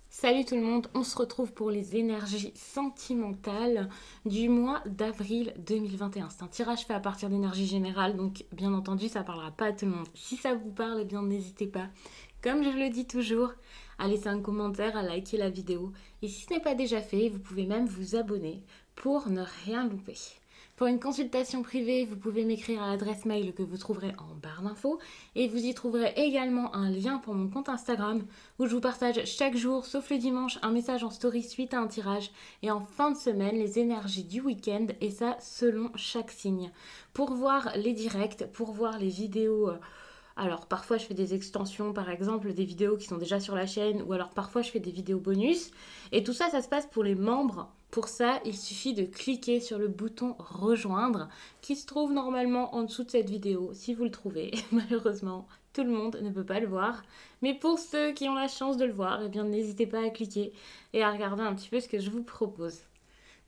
Salut tout le monde, on se retrouve pour les énergies sentimentales du mois d'avril 2021. C'est un tirage fait à partir d'énergie générale, donc bien entendu ça parlera pas à tout le monde. Si ça vous parle, eh bien n'hésitez pas, comme je le dis toujours, à laisser un commentaire, à liker la vidéo. Et si ce n'est pas déjà fait, vous pouvez même vous abonner pour ne rien louper. Pour une consultation privée, vous pouvez m'écrire à l'adresse mail que vous trouverez en barre d'infos et vous y trouverez également un lien pour mon compte Instagram où je vous partage chaque jour, sauf le dimanche, un message en story suite à un tirage et en fin de semaine, les énergies du week-end et ça selon chaque signe. Pour voir les directs, pour voir les vidéos... Alors parfois je fais des extensions, par exemple des vidéos qui sont déjà sur la chaîne, ou alors parfois je fais des vidéos bonus. Et tout ça, ça se passe pour les membres. Pour ça, il suffit de cliquer sur le bouton rejoindre qui se trouve normalement en dessous de cette vidéo, si vous le trouvez. Malheureusement, tout le monde ne peut pas le voir. Mais pour ceux qui ont la chance de le voir, eh bien n'hésitez pas à cliquer et à regarder un petit peu ce que je vous propose.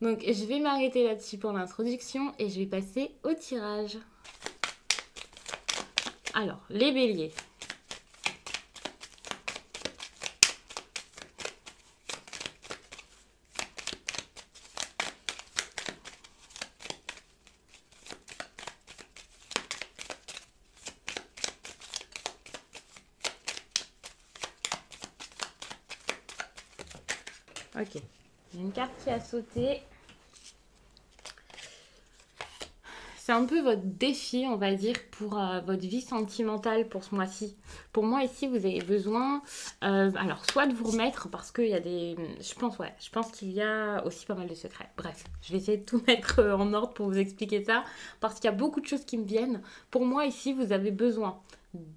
Donc je vais m'arrêter là-dessus pour l'introduction et je vais passer au tirage. Alors, les béliers. Ok, il y a une carte qui a sauté. C'est un peu votre défi, on va dire, pour votre vie sentimentale pour ce mois-ci. Pour moi, ici, vous avez besoin, alors, soit de vous remettre, parce qu'il y a des... je pense qu'il y a aussi pas mal de secrets. Bref, je vais essayer de tout mettre en ordre pour vous expliquer ça, parce qu'il y a beaucoup de choses qui me viennent. Pour moi, ici, vous avez besoin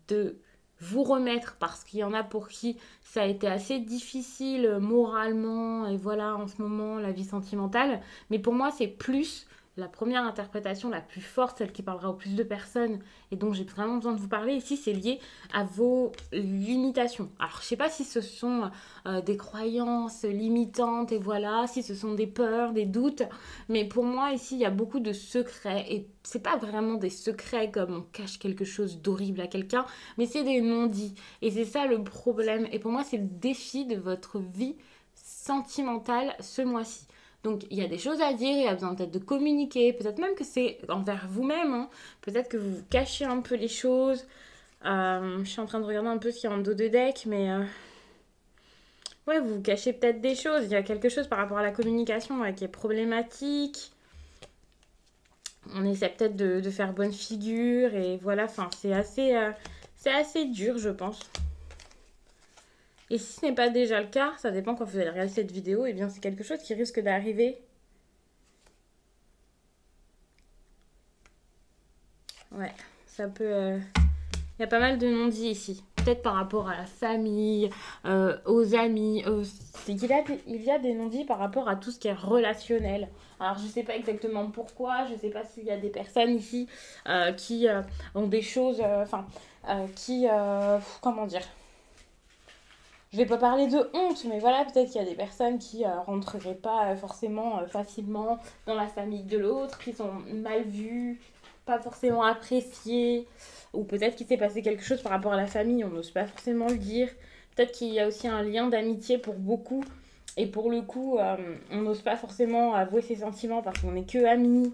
de vous remettre, parce qu'il y en a pour qui ça a été assez difficile moralement, et voilà, en ce moment, la vie sentimentale. Mais pour moi, c'est plus... la première interprétation la plus forte, celle qui parlera au plus de personnes et dont j'ai vraiment besoin de vous parler ici, c'est lié à vos limitations. Alors, je ne sais pas si ce sont des croyances limitantes et voilà, si ce sont des peurs, des doutes, mais pour moi, ici, il y a beaucoup de secrets et c'est pas vraiment des secrets comme on cache quelque chose d'horrible à quelqu'un, mais c'est des non-dits. Et c'est ça le problème. Et pour moi, c'est le défi de votre vie sentimentale ce mois-ci. Donc il y a des choses à dire, il y a besoin peut-être de communiquer, peut-être même que c'est envers vous-même, hein. Peut-être que vous cachez un peu les choses. Je suis en train de regarder un peu ce qu'il y a en dos de deck, mais ouais, vous cachez peut-être des choses. Il y a quelque chose par rapport à la communication qui est problématique. On essaie peut-être de faire bonne figure et voilà, enfin c'est assez dur, je pense. Et si ce n'est pas déjà le cas, ça dépend quand vous allez regarder cette vidéo, et bien c'est quelque chose qui risque d'arriver. Ouais, ça peut... Il y a pas mal de non-dits ici. Peut-être par rapport à la famille, aux amis. Il y a des non-dits par rapport à tout ce qui est relationnel. Alors, je ne sais pas exactement pourquoi. Je ne sais pas s'il y a des personnes ici qui ont des choses... comment dire, je vais pas parler de honte, mais voilà, peut-être qu'il y a des personnes qui rentreraient pas forcément facilement dans la famille de l'autre, qui sont mal vues, pas forcément appréciées, ou peut-être qu'il s'est passé quelque chose par rapport à la famille, on n'ose pas forcément le dire. Peut-être qu'il y a aussi un lien d'amitié pour beaucoup, et pour le coup, on n'ose pas forcément avouer ses sentiments parce qu'on n'est que amis.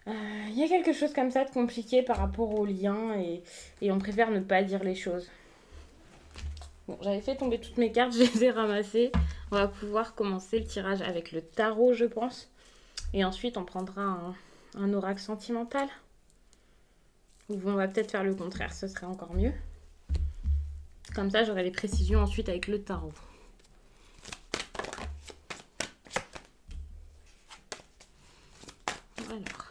Il y a quelque chose comme ça de compliqué par rapport aux liens, et on préfère ne pas dire les choses. Bon, j'avais fait tomber toutes mes cartes, je les ai ramassées. On va pouvoir commencer le tirage avec le tarot, je pense. Et ensuite, on prendra un oracle sentimental. Ou on va peut-être faire le contraire, ce serait encore mieux. Comme ça, j'aurai les précisions ensuite avec le tarot. Alors...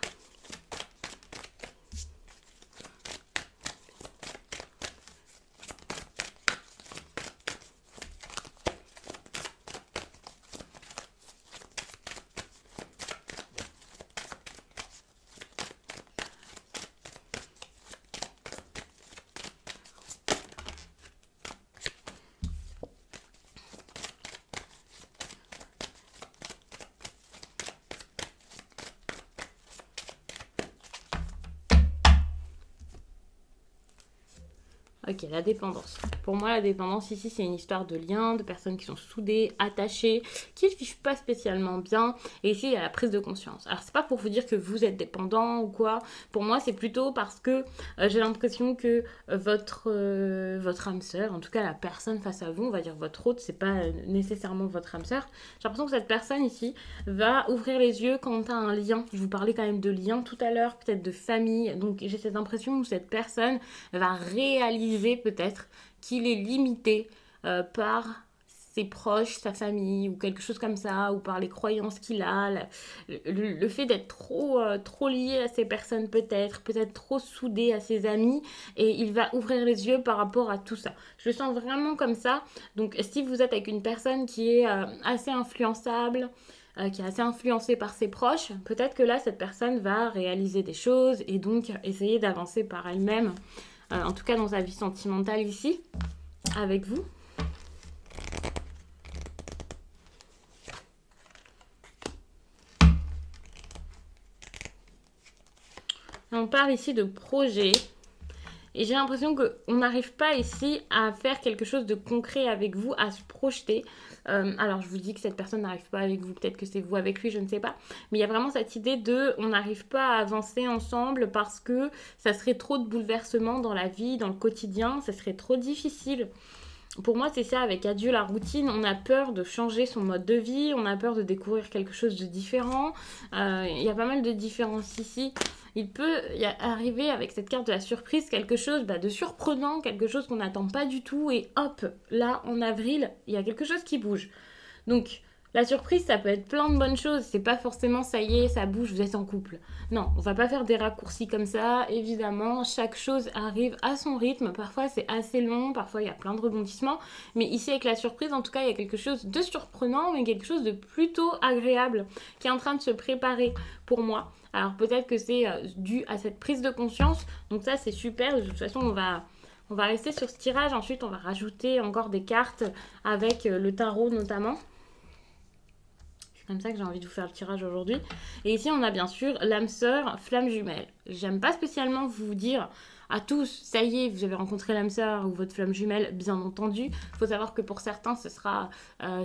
Ok, la dépendance. Pour moi, la dépendance ici, c'est une histoire de liens, de personnes qui sont soudées, attachées, qui ne vivent pas spécialement bien. Et ici, il y a la prise de conscience. Alors, c'est pas pour vous dire que vous êtes dépendant ou quoi. Pour moi, c'est plutôt parce que j'ai l'impression que votre âme sœur, en tout cas la personne face à vous, on va dire votre hôte, c'est pas nécessairement votre âme sœur. J'ai l'impression que cette personne ici va ouvrir les yeux quant à un lien. Je vous parlais quand même de lien tout à l'heure, peut-être de famille. Donc, j'ai cette impression où cette personne va réaliser peut-être qu'il est limité par ses proches, sa famille ou quelque chose comme ça, ou par les croyances qu'il a, le fait d'être trop lié à ces personnes peut-être trop soudé à ses amis, et il va ouvrir les yeux par rapport à tout ça. Je le sens vraiment comme ça. Donc si vous êtes avec une personne qui est assez influençable, qui est assez influencée par ses proches, peut-être que là, cette personne va réaliser des choses et donc essayer d'avancer par elle-même, en tout cas dans sa vie sentimentale ici, avec vous. On parle ici de projet. Et j'ai l'impression qu'on n'arrive pas ici à faire quelque chose de concret avec vous, à se projeter. Alors je vous dis que cette personne n'arrive pas avec vous, peut-être que c'est vous avec lui, je ne sais pas. Mais il y a vraiment cette idée de on n'arrive pas à avancer ensemble parce que ça serait trop de bouleversements dans la vie, dans le quotidien, ça serait trop difficile. Pour moi, c'est ça, avec adieu la routine, on a peur de changer son mode de vie, on a peur de découvrir quelque chose de différent. Il y a pas mal de différences ici. Il peut y arriver avec cette carte de la surprise quelque chose de surprenant, quelque chose qu'on n'attend pas du tout, et hop, là, en avril, il y a quelque chose qui bouge. Donc, la surprise, ça peut être plein de bonnes choses. C'est pas forcément ça y est, ça bouge, vous êtes en couple. Non, on va pas faire des raccourcis comme ça. Évidemment, chaque chose arrive à son rythme. Parfois, c'est assez long, parfois, il y a plein de rebondissements. Mais ici, avec la surprise, en tout cas, il y a quelque chose de surprenant, mais quelque chose de plutôt agréable qui est en train de se préparer pour moi. Alors, peut-être que c'est dû à cette prise de conscience. Donc ça, c'est super. De toute façon, on va rester sur ce tirage. Ensuite, on va rajouter encore des cartes avec le tarot notamment. Comme ça que j'ai envie de vous faire le tirage aujourd'hui. Et ici, on a bien sûr l'âme sœur, flamme jumelle. J'aime pas spécialement vous dire à tous, ça y est, vous avez rencontré l'âme sœur ou votre flamme jumelle, bien entendu. Il faut savoir que pour certains, ce sera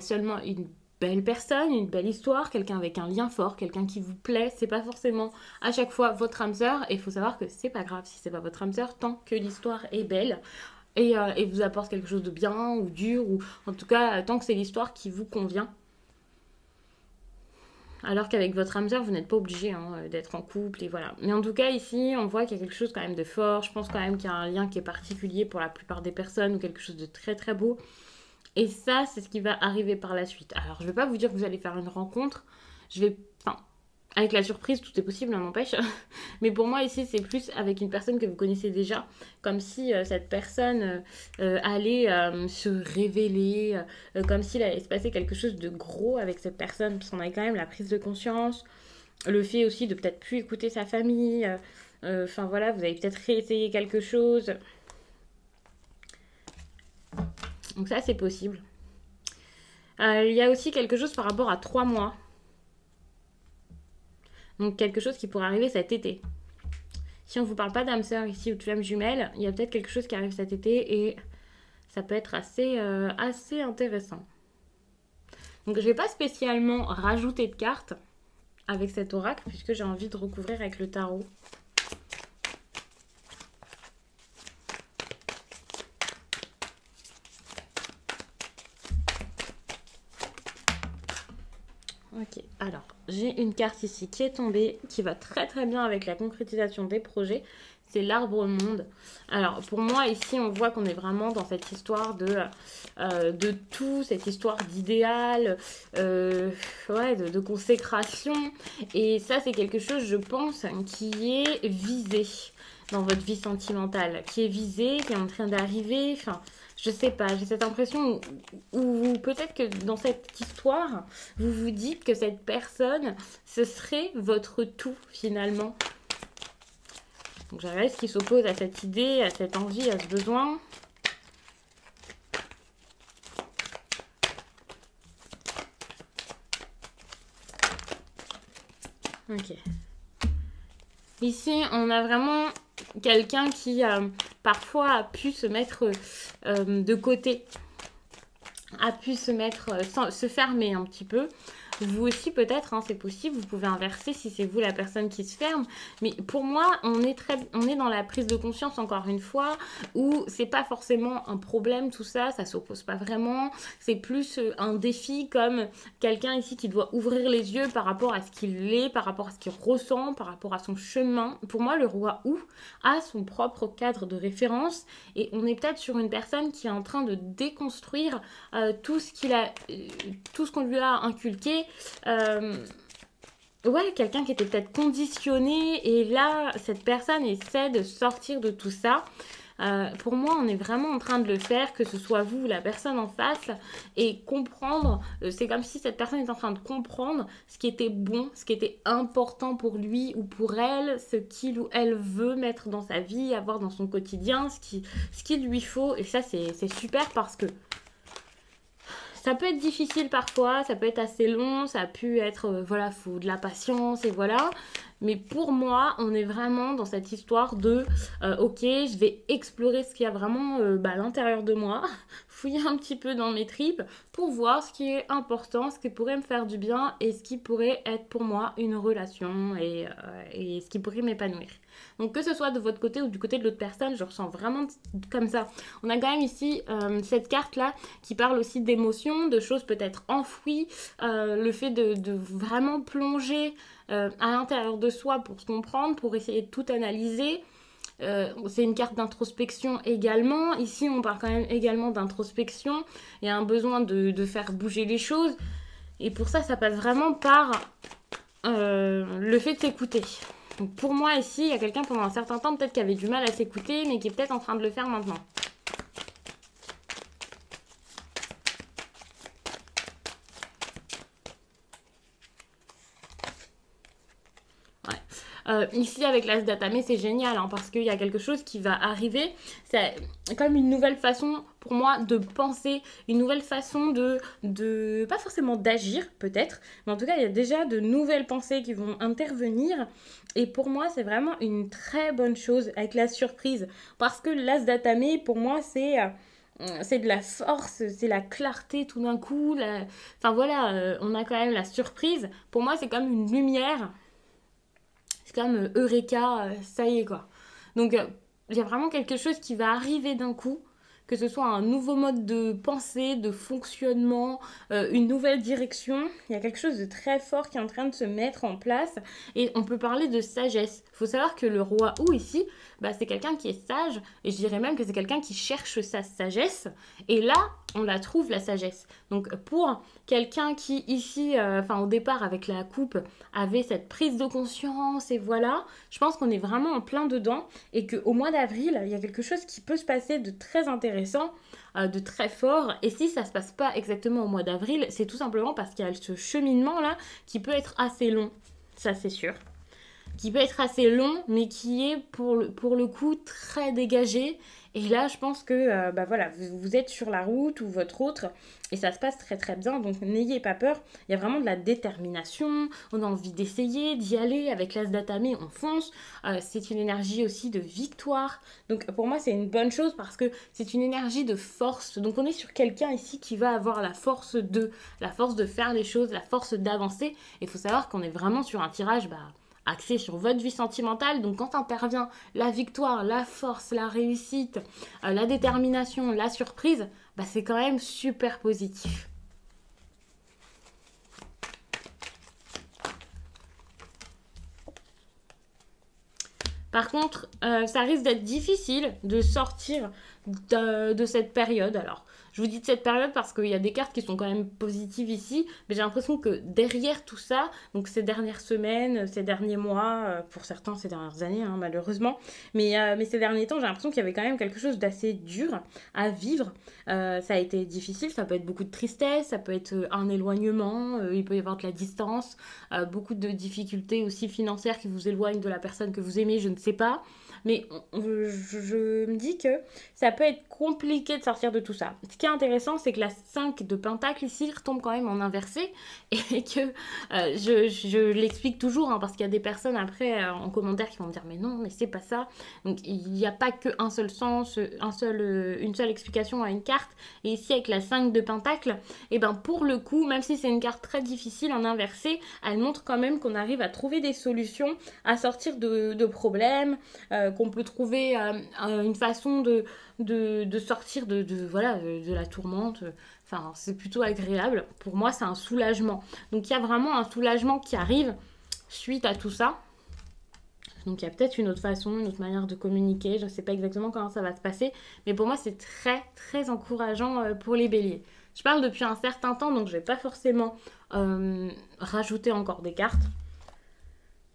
seulement une belle personne, une belle histoire, quelqu'un avec un lien fort, quelqu'un qui vous plaît. C'est pas forcément à chaque fois votre âme sœur. Et il faut savoir que c'est pas grave si c'est pas votre âme sœur, tant que l'histoire est belle. Et vous apporte quelque chose de bien ou dur, ou en tout cas, tant que c'est l'histoire qui vous convient. Alors qu'avec votre âme sœur, vous n'êtes pas obligé d'être en couple, et voilà. Mais en tout cas, ici, on voit qu'il y a quelque chose quand même de fort. Je pense quand même qu'il y a un lien qui est particulier pour la plupart des personnes, ou quelque chose de très très beau. Et ça, c'est ce qui va arriver par la suite. Alors, je ne vais pas vous dire que vous allez faire une rencontre. Avec la surprise, tout est possible, on n'empêche. Mais pour moi, ici, c'est plus avec une personne que vous connaissez déjà. Comme si cette personne allait se révéler. Comme s'il allait se passer quelque chose de gros avec cette personne. Parce qu'on a quand même la prise de conscience. Le fait aussi de peut-être plus écouter sa famille. Enfin voilà, vous avez peut-être réessayé quelque chose. Donc ça, c'est possible. Il y a aussi quelque chose par rapport à 3 mois. Donc quelque chose qui pourrait arriver cet été. Si on ne vous parle pas d'âme sœur ici ou de flamme jumelle, il y a peut-être quelque chose qui arrive cet été et ça peut être assez intéressant. Donc je ne vais pas spécialement rajouter de cartes avec cet oracle puisque j'ai envie de recouvrir avec le tarot. Ok, alors j'ai une carte ici qui est tombée, qui va très très bien avec la concrétisation des projets. C'est l'arbre monde. Alors pour moi ici on voit qu'on est vraiment dans cette histoire de tout, cette histoire d'idéal, de consécration. Et ça c'est quelque chose je pense qui est visé dans votre vie sentimentale, qui est visé, qui est en train d'arriver, enfin... Je sais pas, j'ai cette impression où peut-être que dans cette histoire, vous vous dites que cette personne, ce serait votre tout finalement. Donc je regarde ce qui s'oppose à cette idée, à cette envie, à ce besoin. Ok. Ici, on a vraiment quelqu'un qui parfois a pu se mettre de côté, a pu se mettre, se fermer un petit peu. Vous aussi peut-être, hein, c'est possible, vous pouvez inverser si c'est vous la personne qui se ferme. Mais pour moi, on est dans la prise de conscience encore une fois, où c'est pas forcément un problème tout ça, ça s'oppose pas vraiment. C'est plus un défi comme quelqu'un ici qui doit ouvrir les yeux par rapport à ce qu'il est, par rapport à ce qu'il ressent, par rapport à son chemin. Pour moi, le roi Ou a son propre cadre de référence et on est peut-être sur une personne qui est en train de déconstruire tout ce qu'on lui a inculqué. Ouais, quelqu'un qui était peut-être conditionné et là, cette personne essaie de sortir de tout ça. Pour moi, on est vraiment en train de le faire, que ce soit vous ou la personne en face, et comprendre, c'est comme si cette personne est en train de comprendre ce qui était bon, ce qui était important pour lui ou pour elle, ce qu'il ou elle veut mettre dans sa vie, avoir dans son quotidien, ce qu'il lui faut, et ça c'est super parce que ça peut être difficile parfois, ça peut être assez long, ça a pu être, voilà, faut de la patience et voilà. Mais pour moi, on est vraiment dans cette histoire de, ok, je vais explorer ce qu'il y a vraiment à l'intérieur de moi, fouiller un petit peu dans mes tripes pour voir ce qui est important, ce qui pourrait me faire du bien et ce qui pourrait être pour moi une relation et ce qui pourrait m'épanouir. Donc que ce soit de votre côté ou du côté de l'autre personne, je ressens vraiment comme ça. On a quand même ici cette carte-là qui parle aussi d'émotions, de choses peut-être enfouies, le fait de vraiment plonger à l'intérieur de soi pour se comprendre, pour essayer de tout analyser. C'est une carte d'introspection également. Ici, on parle quand même également d'introspection. Il y a un besoin de faire bouger les choses. Et pour ça, ça passe vraiment par le fait de s'écouter. Donc pour moi, ici, il y a quelqu'un pendant un certain temps peut-être qui avait du mal à s'écouter, mais qui est peut-être en train de le faire maintenant. Ici avec l'As d'Atamé c'est génial hein, parce qu'il y a quelque chose qui va arriver, c'est comme une nouvelle façon pour moi de penser, une nouvelle façon de pas forcément d'agir peut-être, mais en tout cas il y a déjà de nouvelles pensées qui vont intervenir et pour moi c'est vraiment une très bonne chose avec la surprise parce que l'As d'Atamé pour moi c'est de la force, c'est la clarté tout d'un coup, enfin voilà, on a quand même la surprise, pour moi c'est comme une lumière. C'est comme Eureka, ça y est quoi. Donc il y a vraiment quelque chose qui va arriver d'un coup, que ce soit un nouveau mode de pensée, de fonctionnement, une nouvelle direction. Il y a quelque chose de très fort qui est en train de se mettre en place et on peut parler de sagesse. Il faut savoir que le roi Ou ici, c'est quelqu'un qui est sage et je dirais même que c'est quelqu'un qui cherche sa sagesse et là, on la trouve la sagesse. Donc pour quelqu'un qui ici, au départ avec la coupe, avait cette prise de conscience et voilà, je pense qu'on est vraiment en plein dedans et qu'au mois d'avril, il y a quelque chose qui peut se passer de très intéressant, de très fort. Et si ça se passe pas exactement au mois d'avril, c'est tout simplement parce qu'il y a ce cheminement là qui peut être assez long, ça c'est sûr. Qui peut être assez long, mais qui est pour le coup très dégagé. Et là, je pense que voilà, vous êtes sur la route ou votre autre, et ça se passe très très bien. Donc n'ayez pas peur. Il y a vraiment de la détermination. On a envie d'essayer, d'y aller. Avec l'As d'Atamé, on fonce. C'est une énergie aussi de victoire. Donc pour moi, c'est une bonne chose parce que c'est une énergie de force. Donc on est sur quelqu'un ici qui va avoir la force de faire les choses, la force d'avancer. Et il faut savoir qu'on est vraiment sur un tirage axé sur votre vie sentimentale. Donc quand intervient la victoire, la force, la réussite, la détermination, la surprise, c'est quand même super positif. Par contre, ça risque d'être difficile de sortir de cette période. Alors, je vous dis de cette période parce qu'il y a des cartes qui sont quand même positives ici, mais j'ai l'impression que derrière tout ça, donc ces dernières semaines, ces derniers mois, pour certains ces dernières années hein, malheureusement, mais ces derniers temps, j'ai l'impression qu'il y avait quand même quelque chose d'assez dur à vivre. Ça a été difficile, ça peut être beaucoup de tristesse, ça peut être un éloignement, il peut y avoir de la distance, beaucoup de difficultés aussi financières qui vous éloignent de la personne que vous aimez, je ne sais pas. mais je me dis que ça peut être compliqué de sortir de tout ça. Ce qui est intéressant, c'est que la 5 de Pentacle ici retombe quand même en inversé et que je l'explique toujours, hein, parce qu'il y a des personnes après en commentaire qui vont me dire mais non, mais c'est pas ça. Donc il n'y a pas qu'un seul sens, une seule explication à une carte. Et ici avec la 5 de Pentacle, et ben pour le coup, même si c'est une carte très difficile en inversé, elle montre quand même qu'on arrive à trouver des solutions, à sortir de problèmes, qu'on peut trouver une façon de sortir voilà, de la tourmente. Enfin, c'est plutôt agréable. Pour moi, c'est un soulagement. Donc, il y a vraiment un soulagement qui arrive suite à tout ça. Donc, il y a peut-être une autre façon, une autre manière de communiquer. Je ne sais pas exactement comment ça va se passer. Mais pour moi, c'est très, très encourageant pour les béliers. Je parle depuis un certain temps, donc je ne vais pas forcément rajouter encore des cartes.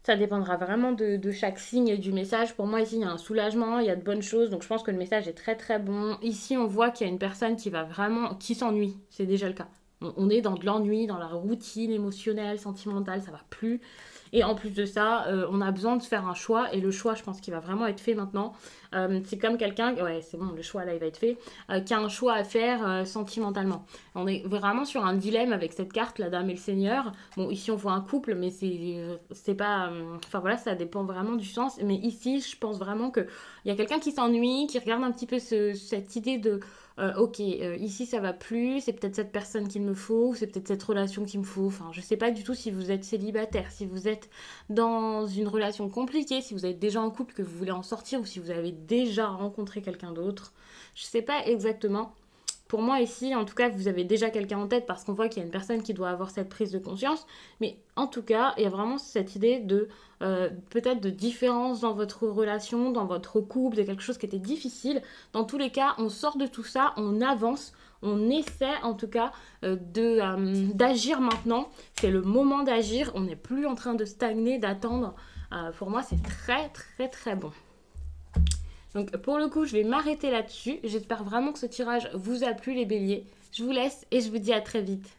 Ça dépendra vraiment de chaque signe et du message. Pour moi, ici, il y a un soulagement, il y a de bonnes choses. Donc, je pense que le message est très, très bon. Ici, on voit qu'il y a une personne qui s'ennuie. C'est déjà le cas. On est dans de l'ennui, dans la routine émotionnelle, sentimentale, ça va plus. Et en plus de ça, on a besoin de faire un choix. Et le choix, je pense qu'il va vraiment être fait maintenant. C'est comme quelqu'un, ouais, c'est bon, le choix là, il va être fait, qui a un choix à faire sentimentalement. On est vraiment sur un dilemme avec cette carte, la dame et le seigneur. Bon, ici, on voit un couple, mais c'est pas... Enfin voilà, ça dépend vraiment du sens. Mais ici, je pense vraiment qu'il y a quelqu'un qui s'ennuie, qui regarde un petit peu cette idée de... ok, ici ça va plus, c'est peut-être cette personne qu'il me faut, ou c'est peut-être cette relation qu'il me faut. Enfin, je sais pas du tout si vous êtes célibataire, si vous êtes dans une relation compliquée, si vous êtes déjà en couple, que vous voulez en sortir, ou si vous avez déjà rencontré quelqu'un d'autre. Je sais pas exactement. Pour moi ici, en tout cas, vous avez déjà quelqu'un en tête parce qu'on voit qu'il y a une personne qui doit avoir cette prise de conscience. Mais en tout cas, il y a vraiment cette idée de peut-être de différence dans votre relation, dans votre couple, de quelque chose qui était difficile. Dans tous les cas, on sort de tout ça, on avance, on essaie en tout cas d'agir maintenant. C'est le moment d'agir, on n'est plus en train de stagner, d'attendre. Pour moi, c'est très très très bon. Donc pour le coup, je vais m'arrêter là-dessus. J'espère vraiment que ce tirage vous a plu les béliers. Je vous laisse et je vous dis à très vite.